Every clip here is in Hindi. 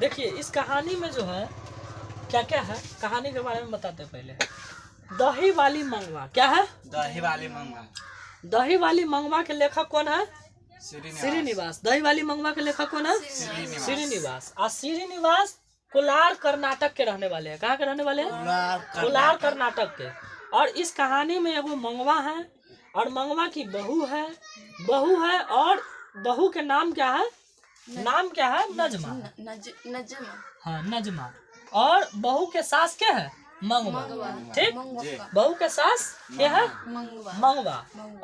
देखिए इस कहानी में जो है क्या क्या है, कहानी के बारे में बताते पहले। दही वाली मंगवा क्या है? दही वाली मंगवा। दही वाली मंगवा के लेखक कौन है? श्रीनिवास। दही वाली मंगवा के लेखक कौन है? श्रीनिवास। और श्रीनिवास कोलार कर्नाटक के रहने वाले हैं। कहाँ के रहने वाले हैं? कोलार कर्नाटक के। और इस कहानी में एगो मंगवा है और मंगवा की बहू है और बहू के नाम क्या है? नाम क्या है? नजमा। नजमा। हाँ नजमा। और बहू के सास क्या है? मंगवा। ठीक, बहू के सास क्या है? मंगवा।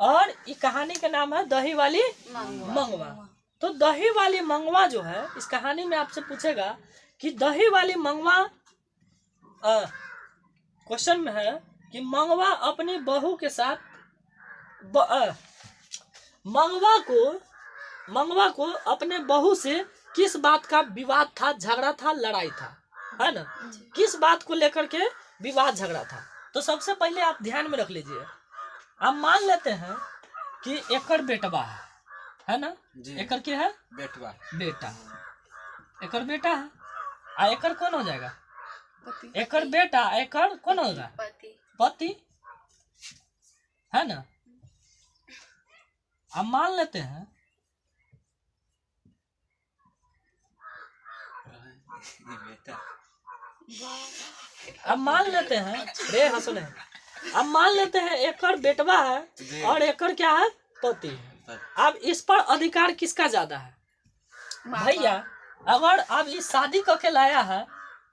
और ये कहानी का नाम है दही वाली मंगवा। तो दही वाली मंगवा जो है इस कहानी में आपसे पूछेगा कि दही वाली मंगवा, क्वेश्चन में है कि मंगवा अपनी बहू के साथ मंगवा को अपने बहू से किस बात का विवाद था, झगड़ा था, लड़ाई था, है ना? किस बात को लेकर के विवाद झगड़ा था? तो सबसे पहले आप ध्यान में रख लीजिए। आप मान लेते हैं कि एकर बेटवा है ना? एकर क्या है? बेटा। एकर बेटा है। आ एकर कौन हो जाएगा? एकर बेटा। एकर कौन होगा? पति, है ना? अब मान लेते हैं रे हंसो नहीं। अब मान लेते हैं एकर बेटवा है और एकर क्या है? पति है। अब इस पर अधिकार किसका ज्यादा है? भैया अगर अब ये शादी करके लाया है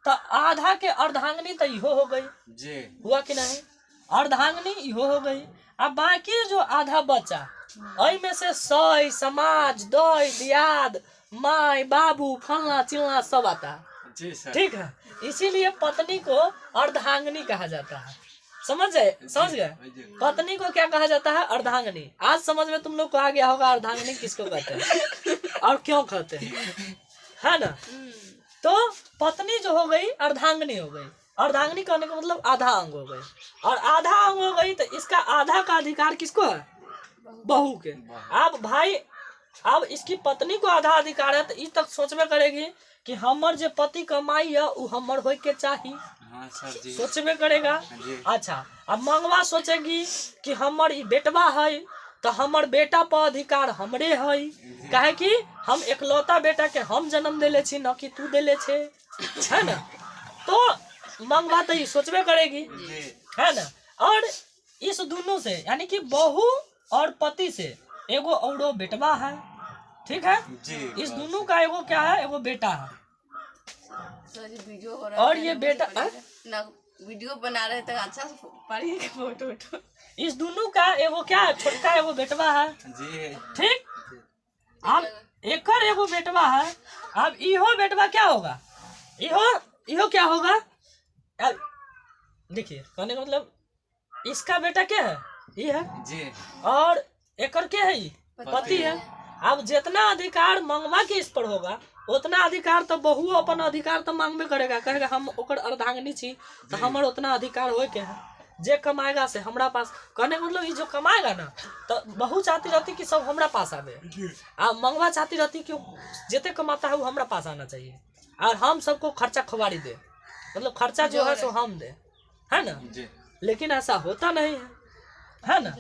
तो आधा के अर्धांगिनी तो इहो हो गई, हुआ कि नहीं? अर्धांगिनी इहो हो गई। अब बाकी जो आधा बचा में से सही समाज, दई दियाद, माई बाबू, फलना चिलना सब आता है। ठीक है, इसीलिए पत्नी को अर्धांगिनी कहा जाता है। समझ गए? पत्नी को क्या कहा जाता है? अर्धांगिनी। आज समझ में तुम लोग को आ गया होगा अर्धांगिनी किसको कहते हैं और क्यों कहते हैं, है ना? तो पत्नी जो हो गई अर्धांगिनी हो गई। अर्धांगिनी कहने का मतलब आधा अंग हो गई। और आधा अंग हो गई तो इसका आधा का अधिकार किसको है? बहू के। अब भाई अब इसकी पत्नी को आधा अधिकार है तो इस तक सोचबे करेगी कि हमर जो पति कमाई है वो हमर होय के चाहिए। हाँ सर जी। सोचबे करेगा। अच्छा, अब मंगवा सोचेगी कि हमर ई बेटवा है तो हमर बेटा पर अधिकार हमरे है, काहे कि हम एकलौता बेटा के हम जन्म देले छी, न कि तू देले छे, है ना? तो मंगवा तो ये सोचबे करेगी, है ना? और इस दोनों से यानी कि बहू और पति से एगो औरो बेटवा है। ठीक है, इस दोनों का एगो क्या है? एगो बेटा है। वीडियो हो रहा और ये बेटा ना वीडियो बना रहे थे, अच्छा पढ़िए फोटो। इस दोनों का एगो क्या है? छोटका एगो बेटवा है। ठीक, अब एकर एगो बेटवा है। अब इहो बेटवा क्या होगा? इहो क्या होगा? देखिए कहने का मतलब इसका बेटा क्या है? ये है जी। और एकर क्या है? पति है। अब जितना अधिकार मंगवा के इस पर होगा उतना अधिकार तो बहू अपन अधिकार तो मांगबे करेगा, कहेगा हम ओकर अर्धांगिनी छी तो हमर उतना अधिकार होए के है। जे कमाएगा से हमरा पास, कहने का मतलब ये जो कमाएगा ना तो बहू चाहती रहती कि सब हमरा पास आवे, आ मंगवा चाहती रहती कि जितने कमाता है वो हमरा पास आना चाहिए और हम सबको खर्चा खुआरी दे, मतलब खर्चा जो है सो हम दे, है ना? लेकिन ऐसा होता नहीं है ना?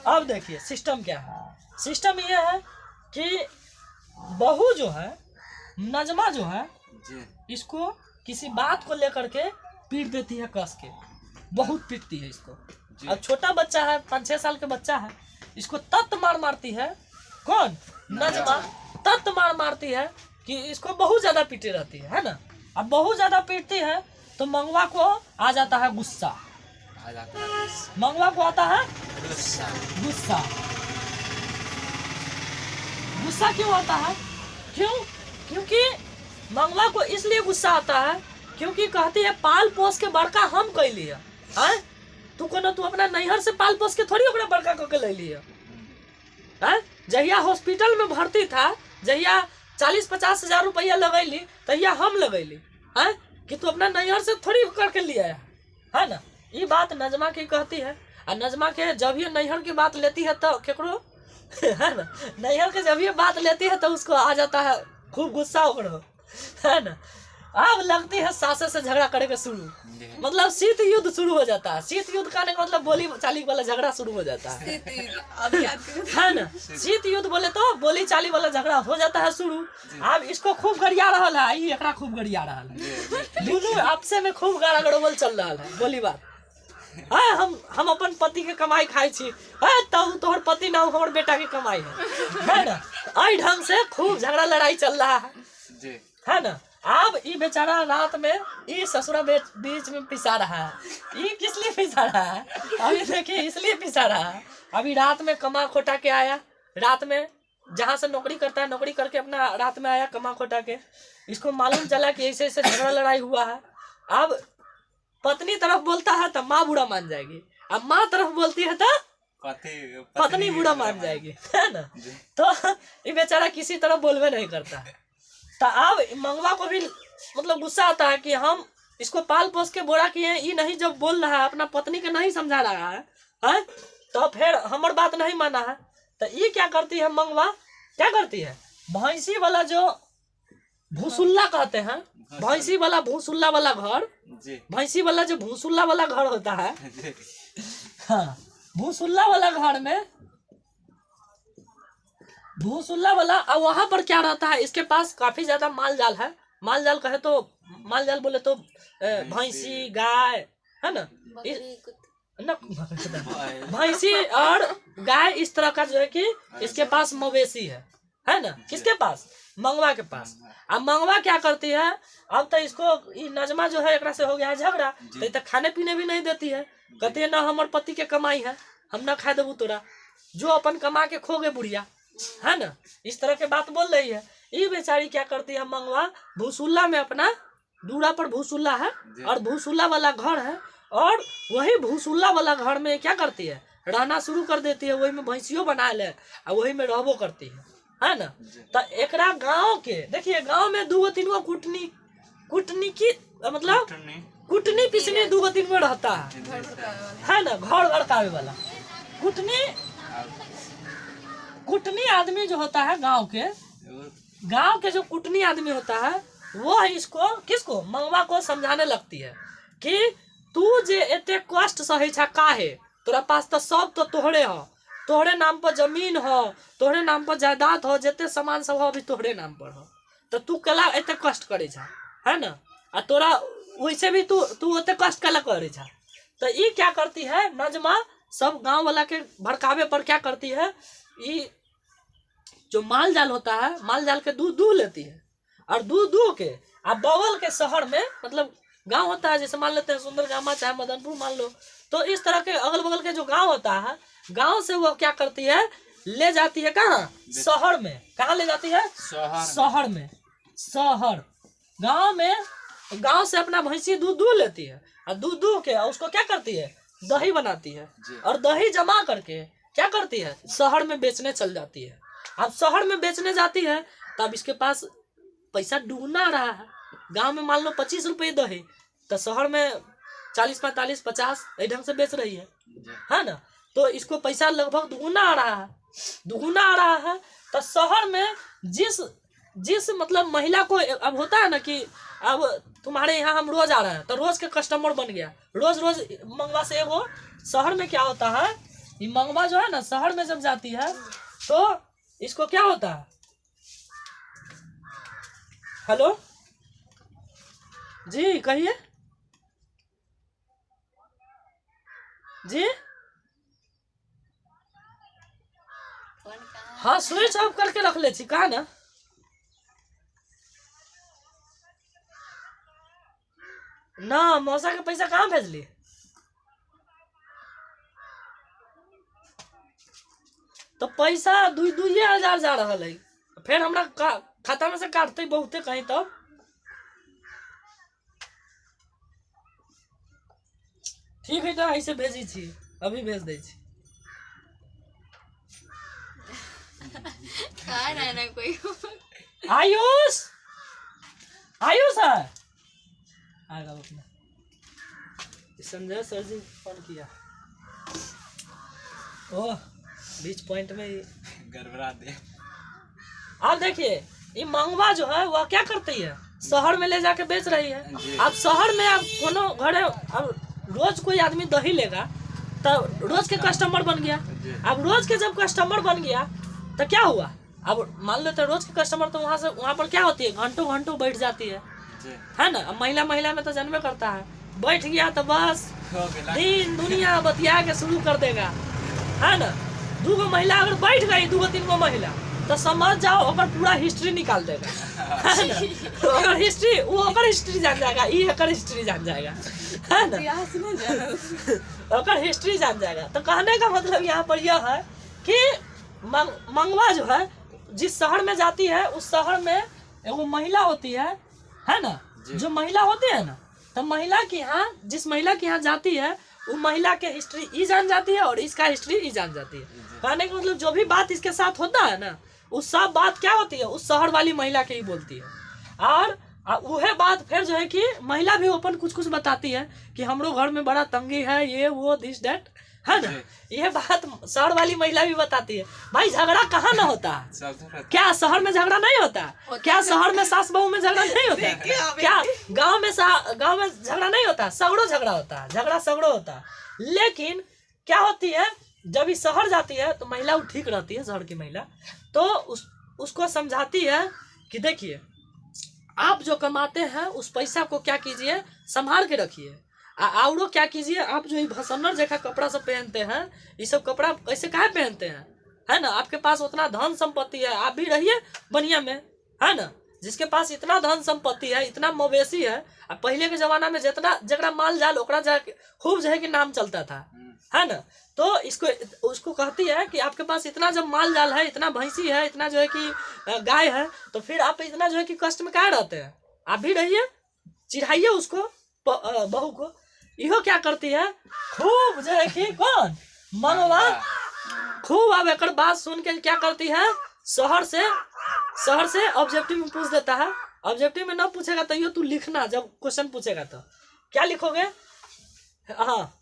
अब देखिए सिस्टम क्या है। सिस्टम ये है कि बहू जो है, नजमा जो है, इसको किसी बात को लेकर के पीट देती है, कस के बहुत पीटती है इसको। अब छोटा बच्चा है, 5-6 साल का बच्चा है, इसको तत मारती है। कौन? नजमा तत मारती है कि इसको बहुत ज्यादा पीटे रहती है ना? अब बहुत ज्यादा पीटती है तो मंगवा को आ जाता है गुस्सा। मंगवा को आता है गुस्सा। गुस्सा क्यों आता है? क्योंकि मंगवा को इसलिए गुस्सा आता है क्योंकि कहती है पाल पोस के बड़का हम कैली है। तू अपना नैहर से पाल पोस के थोड़ी ओकरा बड़का करके ले लिया। जहिया हॉस्पिटल में भर्ती था, जहिया 40-50 हजार रुपया लगैली तहिया हम लगैली कि तू अपना नैहर से थोड़ी करके लिया है ना? ये बात नजमा की कहती है। और नजमा के जब ये नैहर की बात लेती है तो केकरो है ना, नैहर के जब ये बात लेती है तो उसको आ जाता है खूब गुस्सा ओकरो, है ना। अब लगती है सासे से झगड़ा करे के शुरू, मतलब शीत युद्ध शुरू हो जाता है। शीत युद्ध करने का मतलब बोली चाली वाला झगड़ा शुरू हो जाता है, अब याद करो। है ना। शीत युद्ध बोले तो बोली चाली वाला झगड़ा हो जाता है शुरू। अब इसको खूब गरिया रहा है, ई एकरा खूब गरिया रहा है, दोनों आपसे में खूब गाड़ा गड़ोबल चल रहा है। बोली बात है, हम अपन पति के कमाई खाई छी, है तब तोहर पति ना हमर बेटा के कमाई है ना। आई ढंग से खूब झगड़ा लड़ाई चल रहा है ना। अब ये बेचारा रात में ये ससुरा बीच में पिसा रहा है। ये किस लिए पिसा रहा है अभी देखिए, इसलिए पिसा रहा है। अभी रात में कमा खोटा के आया, रात में जहाँ से नौकरी करता है, नौकरी करके अपना रात में आया कमा खोटा के। इसको मालूम चला कि ऐसे ऐसे झगड़ा लड़ाई हुआ है। अब पत्नी तरफ बोलता है तो माँ बुरा मान जाएगी, अब माँ तरफ बोलती है तो पत्नी बुरा मान जाएगी, है ना। तो ये बेचारा किसी तरफ बोलवे नहीं करता है। तो अब मंगवा को भी मतलब गुस्सा आता है कि हम इसको पाल पोस के बोरा किए हैं, ये नहीं जब बोल रहा है, अपना पत्नी के नहीं समझा रहा है तो फिर हमार बात नहीं माना है। तो ये क्या करती है मंगवा, क्या करती है, भैंसी वाला जो भूसुल्ला कहते हैं, भैंसी वाला भूसुल्ला वाला घर, भैंसी वाला जो भूसुल्ला वाला घर होता है, हाँ भूसुल्ला वाला घर में भूसुल्ला वाला। अब वहां पर क्या रहता है, इसके पास काफी ज्यादा माल जाल है। माल जाल कहे तो माल जाल बोले तो भैंसी गाय, है ना, भैंसी और गाय, इस तरह का जो है कि इसके पास मवेशी है ना। किसके पास, मंगवा के पास। अब मंगवा क्या करती है, अब तो इसको नजमा जो है एकरा से हो गया है झगड़ा, तो खाने पीने भी नहीं देती है। कहती है ना हमारे पति के कमाई है, हम ना खा देबू तोरा, जो अपन कमा के खोगे बुढ़िया, है ना। इस तरह के बात बोल रही है। ये बेचारी क्या करती है मंगवा, भूसुल्ला में अपना दूरा पर भूसुल्ला है और भूसुल्ला वाला घर है, और वही भूसुल्ला वाला घर में क्या करती है, रहना शुरू कर देती है। वही में भैंसियों बना ले और वही में रहबो करती है ना। तो एकरा गाँव के देखिए, गाँव में 2-3 कुटनी की मतलब कुटनी पिसनी 2-3 में रहता है ना, घर भड़कावे वाला कुटनी आदमी जो होता है गांव के जो कुटनी आदमी होता है, वो इसको किसको, मंगवा को समझाने लगती है कि तू जे एते कष्ट सहे छा काहे, तोरा पास तो सब तो तोहरे हो, तोहरे नाम पर जमीन हो, तोहरे नाम पर जायदाद हो, जितने सामान सब हो अभी तोहरे नाम पर हो, तो तू कला एते कष्ट करे छा, है ना। और तोरा वैसे भी तू एते कष्ट कला करे छा। तो ये क्या करती है नजमा, सब गांव वाला के भड़कावे पर क्या करती है, ये जो माल जाल होता है, माल जाल के दूध दूह लेती है, और दूध दूह के अब बगल के शहर में, मतलब गांव होता है, जैसे मान लेते हैं सुंदरगामा चाहे मदनपुर मान लो, तो इस तरह के अगल बगल के जो गांव होता है, गांव से वो क्या करती है, ले जाती है कहाँ, शहर में। कहाँ ले जाती है, शहर में। शहर गांव में, गांव से अपना भैंसी दूध दूह लेती है, और दूध दूह के उसको क्या करती है, दही बनाती है, और दही जमा करके क्या करती है, शहर में बेचने चल जाती है। अब शहर में बेचने जाती है, तब इसके पास पैसा डूबना रहा है। गांव में मान लो 25 रुपये दही, तो शहर में 40, 45, 50 ये ढंग से बेच रही है ना। तो इसको पैसा लगभग दुगुना आ रहा है। तो शहर में जिस मतलब महिला को अब होता है ना कि अब तुम्हारे यहाँ हम रोज आ रहे हैं, तो रोज के कस्टमर बन गया, रोज मंगवा से एगो। शहर में क्या होता है, ये मंगवा जो है ना, शहर में जब जाती है तो इसको क्या होता है, हेलो जी कहिए जी, हाँ स्विच ऑफ करके रख ले छी, कहा ना ना मौसा के पैसा कहाँ भेजली, तो पैसा 2,000 जा रहा है, फिर हमरा खाता में से काटते बहुते कहीं, तब ठीक है, तो ऐसे भेजी छी, अभी भेज दे छी। ना कोई आयुष है, आएगा अपना, संजय सर जी फोन किया, ओह बीच पॉइंट में गड़बड़ा दे। अब देखिए ये मंगवा जो है वह क्या करती है, शहर में ले जाके बेच रही है। अब शहर में अब कोनो घरे अब रोज कोई आदमी दही लेगा तो रोज के कस्टमर बन गया। अब रोज के जब कस्टमर बन गया तो क्या हुआ, अब मान लो तो रोज के कस्टमर तो वहाँ पर क्या होती है, घंटों घंटों बैठ जाती है ना। अब महिला में तो जन्मे करता है, बैठ गया तो बस दिन दुनिया बतिया के शुरू कर देगा, है ना। 2 गो महिला अगर बैठ गई, 2 3 गो महिला, तो समझ जाओ ओकर पूरा हिस्ट्री निकाल देगा, है ना। ओकर हिस्ट्री वो ओकर हिस्ट्री जान जाएगा, ई एकर हिस्ट्री जान जाएगा, है ना। ओकर हिस्ट्री जान जाएगा। तो कहने का मतलब यहाँ पर यह है कि मंगवा जो है जिस शहर में जाती है उस शहर में वो महिला होती है ना। जो महिला होती है ना, तो महिला के यहाँ जिस महिला के यहाँ जाती है वो महिला के हिस्ट्री ई जान जाती है और इसका हिस्ट्री ई जान जाती है। कहने का मतलब जो भी बात इसके साथ होता है ना, उस सब बात क्या होती है उस शहर वाली महिला के ही बोलती है। और वह बात फिर जो है कि महिला भी ओपन कुछ बताती है कि हमरो घर में बड़ा तंगी है, ये वो दिस दैट, है ना। ये बात शहर वाली महिला भी बताती है। भाई झगड़ा कहाँ ना होता है, क्या शहर में झगड़ा नहीं होता, क्या शहर में सास बहू में झगड़ा नहीं होता, क्या गांव में झगड़ा नहीं होता, सगड़ो झगड़ा होता है, झगड़ा सगड़ो होता है। लेकिन क्या होती है जब ये शहर जाती है तो महिला वो ठीक रहती है, शहर की महिला तो उसको समझाती है कि देखिए आप जो कमाते हैं उस पैसा को क्या कीजिए, संभाल के रखिए। और क्या कीजिए, आप जो भसन्नर जैसा कपड़ा सब पहनते हैं, ये सब कपड़ा कैसे काहे पहनते हैं, है ना। आपके पास उतना धन संपत्ति है, आप भी रहिए बढ़िया में, है ना। जिसके पास इतना धन संपत्ति है, इतना मवेशी है, अब पहले के जमाना में जितना जगड़ा माल जाल ओकरा जाके खूब जो है कि नाम चलता था, है ना। तो उसको कहती है कि आपके पास इतना जब माल जाल है, इतना भैंसी है, इतना जो है कि गाय है, तो फिर आप इतना जो है कि कष्ट में क्या रहते हैं, आप भी रहिए, चिढ़ाइए उसको बहू को। इहो क्या करती है खूब जो है कि कौन मंगवा खूब। अब एक बात सुन के क्या करती है, शहर से ऑब्जेक्टिव में पूछ देता है। ऑब्जेक्टिव में ना पूछेगा तो यो तू लिखना, जब क्वेश्चन पूछेगा तो क्या लिखोगे। हाँ,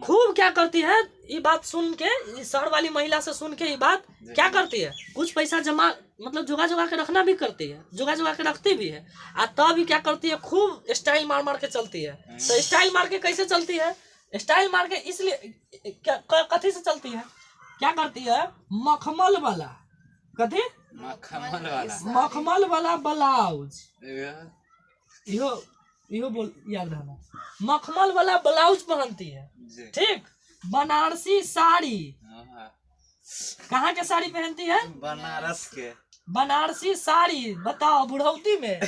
खूब क्या करती है, ये बात सुन के शहर वाली महिला से सुन के ये बात क्या करती है, कुछ पैसा जमा मतलब जुगा के रखना भी करती है, जुगा के रखती भी है। और तब भी क्या करती है, खूब स्टाइल मार के चलती है। तो स्टाइल मार के कैसे चलती है, स्टाइल मार के इसलिए कथी से चलती है, क्या करती है, मखमल वाला, कथी मखमल वाला ब्लाउज, इहो बोल याद रहना, मखमल वाला ब्लाउज पहनती है, ठीक। बनारसी साड़ी, कहाँ के साड़ी पहनती है, बनारसी साड़ी, बताओ बुढ़ौती में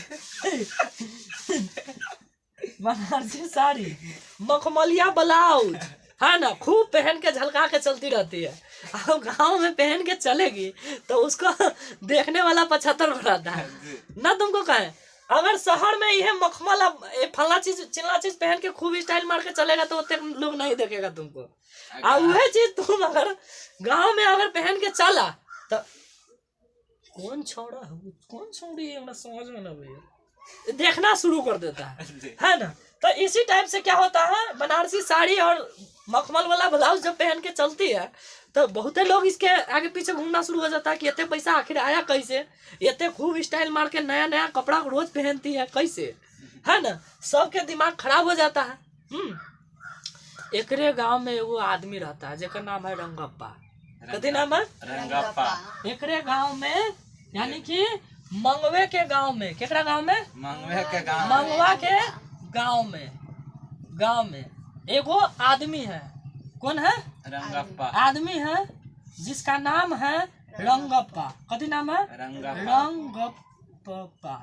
बनारसी साड़ी, मखमलिया ब्लाउज, है ना, खूब पहन के झलका के चलती रहती है। अब गांव में पहन के चलेगी तो उसको देखने वाला 75 हो रहता है ना। तुमको कहे अगर शहर में यह मखमल फला चीज चिल्ला चीज पहन के खूब स्टाइल मार के चलेगा तो उतने लोग नहीं देखेगा तुमको। और वह चीज तुम अगर गांव में अगर पहन के चला तो कौन छोड़ा कौन छोड़ी है समझ में ना भैया, देखना शुरू कर देता है ना। तो इसी टाइप से क्या होता है, बनारसी साड़ी और मखमल वाला ब्लाउज जब पहन के चलती है तो बहुत लोग इसके आगे पीछे घूमना शुरू हो जाता है कि इतने पैसा आखिर आया कैसे, इतने खूब स्टाइल मार के नया नया कपड़ा रोज पहनती है कैसे, है ना। सबके दिमाग खराब हो जाता है। एकरे गांव में एगो आदमी रहता है जेकर नाम है रंगप्पा। कथी नाम है, रंगप्पा। एकरे गांव में यानी कि मंगवे के गांव में, केकरा गांव में, मंगवा के गांव में एगो आदमी है। कौन है, रंगप्पा। आदमी है जिसका नाम है रंगप्पा। कथी नाम है,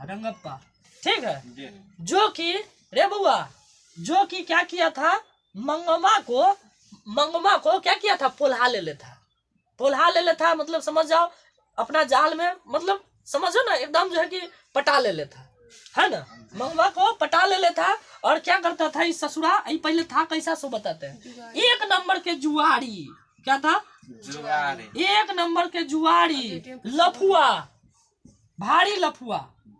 रंगप्पा, ठीक है। जो कि रे बुआ, जो कि क्या किया था, मंगवा को क्या किया था, पोल्हा ले लेता, मतलब समझ जाओ अपना जाल में, मतलब समझो ना एकदम जो है कि पटा ले लेता, है ना। मंगवा को पटा ले लेता और क्या करता था इस ससुरा, पहले था कैसा सो बताते हैं, 1 नंबर के जुआरी, क्या था, जुआरी, 1 नंबर के जुआरी, लफुआ, भारी लफुआ,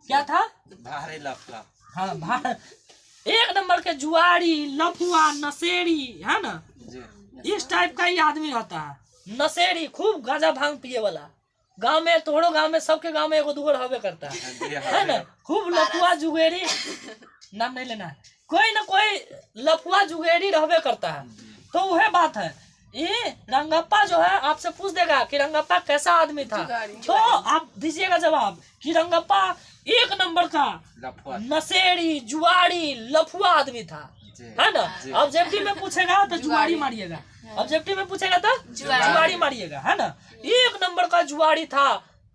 क्या था, भारी लफुआ, हाँ 1 नंबर के जुआरी, लफुआ, नशेड़ी, है ना। इस टाइप का ही आदमी रहता है, नशेड़ी, खूब गांजा भांग पिए वाला, गांव में तोड़ो गांव में सबके गांव में एगो दूगो रहबे करता है ना। खूब लफुआ जुगेरी, नाम नहीं लेना है, कोई ना कोई लफुआ जुगेरी रहबे करता है। तो वह बात है, ये रंगप्पा जो है आपसे पूछ देगा कि रंगप्पा कैसा आदमी था, तो आप दीजिएगा जवाब कि रंगप्पा एक नंबर का नशेड़ी जुआड़ी लफुआ आदमी था, है ना। ऑब्जेक्टिव में पूछेगा तो जुआड़ी मारिएगा, ऑब्जेक्टिव में पूछेगा तो जुआड़ी मारिएगा, है ना। एक नंबर का जुआड़ी था,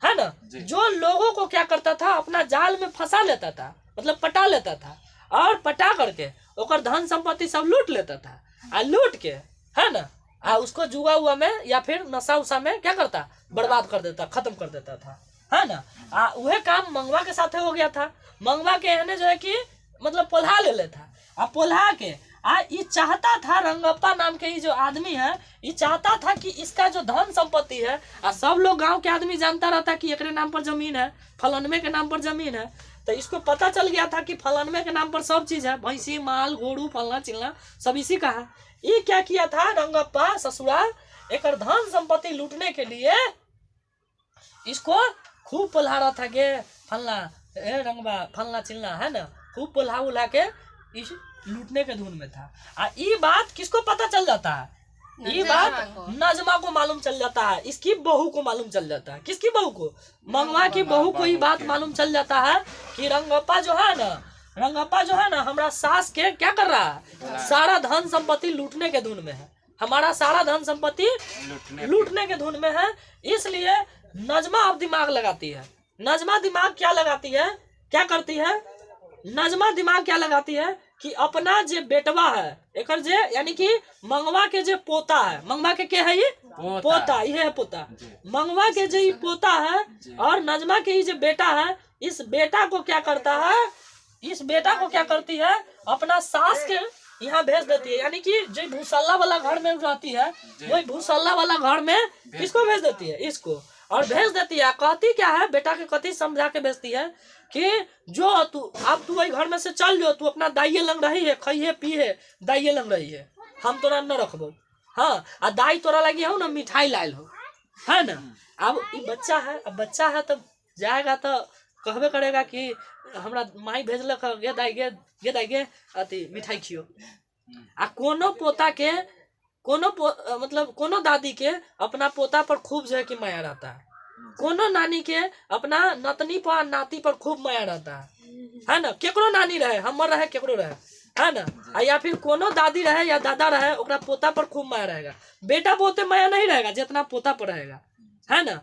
है ना, जो लोगों को क्या करता था, अपना जाल में फंसा लेता था, मतलब पटा लेता था, और पटा करके ओकर धन संपत्ति सब लूट लेता था, आ लूट के, है ना, उसको जुआ हुआ में या फिर नशा उशा में क्या करता, बर्बाद कर देता, खत्म कर देता था, है ना। वह काम मंगवा के साथ हो गया था। मंगवा के एहने जो है कि मतलब पोल्हा ले लेता, पोल्हा के ये चाहता था, रंगप्पा नाम के ये जो आदमी है, ये चाहता था कि इसका जो धन संपत्ति है, सब लोग गांव के आदमी जानता रहता कि एकरे नाम पर जमीन है, फलानवे के नाम पर जमीन है। तो इसको पता चल गया था कि फलानवे के नाम पर सब चीज है, भैंसी माल गोरू फलना चिलना सब इसी का है। ये क्या किया था रंगप्पा ससुरा, एक धन संपत्ति लूटने के लिए इसको खूब पोल्हा रहा था के फलना रंगबा फलना चिलना, है ना, खूब पोल्हा उल्हा के इस लूटने के धुन में था। ये बात किसको पता चल जाता है, ये बात नजमा को मालूम चल जाता है, इसकी बहू को मालूम चल जाता है। किसकी बहू को, मंगवा की बहू को ये बात मालूम चल जाता है कि रंगप्पा जो है ना, रंगप्पा जो है ना हमारा सास के क्या कर रहा है, सारा धन संपत्ति लूटने के धुन में है, हमारा सारा धन संपत्ति लूटने के धुन में है। इसलिए नजमा अब दिमाग लगाती है। नजमा दिमाग क्या लगाती है, क्या करती है, नजमा दिमाग क्या लगाती है कि अपना जे बेटवा है एक जे यानी कि मंगवा के जे पोता है, मंगवा के क्या है ये पोता, ये है पोता, मंगवा के जो ये पोता है और नजमा के ये जो बेटा है, इस बेटा को क्या करता है, इस बेटा को क्या करती है, अपना सास के यहाँ भेज देती है। यानी कि जो भूसल्ला वाला घर में रहती है, वही भूसल्ला वाला घर में किसको भेज देती है, इसको, और भेज देती है। कहती क्या है, बेटा के कथी समझा के भेजती है कि जो तू अब तू वही घर में से चल जो, तू अपना दाइये लंग रही है, खाइए पिए दाइये लंग रही है, हम तोरा न रखबो, हाँ, आ दाई तोरा लगी हो ना मिठाई लायल हो, है ना। अब ये बच्चा है, अब बच्चा है तो जाएगा तो कहबे करेगा कि हमरा माई भेजलक गे दाई गे अति मिठाई खियो। आ कोनो पोता के मतलब कोनो दादी के अपना पोता पर खूब जो है कि माया रहता है, कोनो नानी के अपना नतनी पर नाती पर खूब माया रहता है ना। केकरो नानी रहे, हमर रहे, केकरो रहे, है ना, या फिर कोनो दादी रहे या दादा रहे, ओकरा पोता पर खूब माया रहेगा। बेटा पोते माया नहीं रहेगा जितना पोता पर रहेगा, है ना।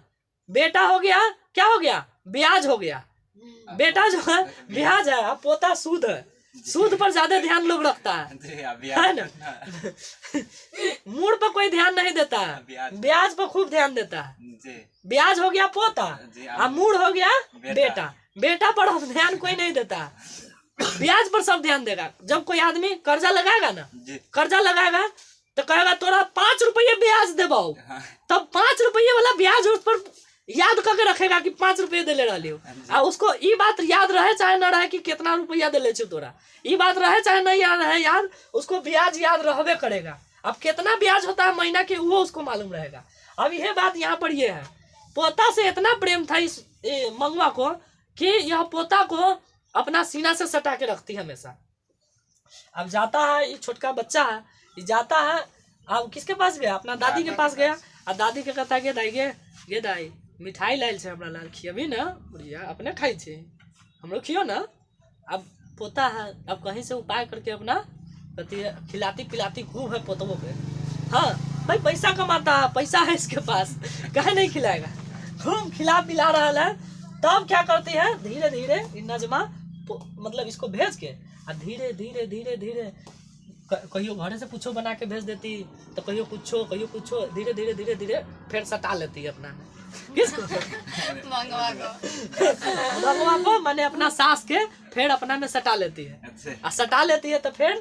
बेटा हो गया, क्या हो गया, ब्याज हो गया, बेटा जो है ब्याज है, अब पोता सूद है, सूद पर ज्यादा ध्यान लोग रखता है ना। मूड पर कोई ध्यान नहीं देता है, ब्याज पर खूब ध्यान देता है। ब्याज हो गया पोता, अब मूड हो गया बेटा, बेटा पर ध्यान कोई नहीं देता, ब्याज पर सब ध्यान देगा। जब कोई आदमी कर्जा लगाएगा ना, कर्जा लगाएगा तो कहेगा तोरा 5 रुपये ब्याज देबो, तब 5 रुपये वाला ब्याज उस पर याद करके रखेगा कि 5 रुपये दे ले रही हो। उसको ये बात याद रहे चाहे न रहे कि कितना रुपया दे ले तोरा, ये बात रहे चाहे नहीं रहे याद, उसको ब्याज याद रहबे करेगा। अब कितना ब्याज होता है महीना के वो उसको मालूम रहेगा। अब यह बात यहाँ पर ये है, पोता से इतना प्रेम था इस मंगवा को कि यह पोता को अपना सीना से सटा के रखती है हमेशा। अब जाता है, ये छोटका बच्चा है, ये जाता है, अब किसके पास गया, अपना दादी के पास गया, और दादी के कहता है गे दाई मिठाई लायल छे हमरा लाल, खियबी ना बुढ़िया, अपने खाई छे, हमरो खियो ना। अब पोता है, अब कहीं से उपाय करके अपना खिलाती पिलाती खूब है पोतों पे। हाँ भाई पैसा कमाता है, पैसा है इसके पास, कहे नहीं खिलाएगा, खूब खिला पिला रहा है। तब क्या करती है, धीरे धीरे नजमा मतलब इसको भेज के धीरे धीरे धीरे धीरे कहियो घरे से कुछो बना के भेज देती, तो कहियो कुछो धीरे धीरे धीरे धीरे फिर सटा लेती है अपना किसको, मंगवा को माने अपना सास के फिर अपना में सटा लेती है। सटा लेती है तो फिर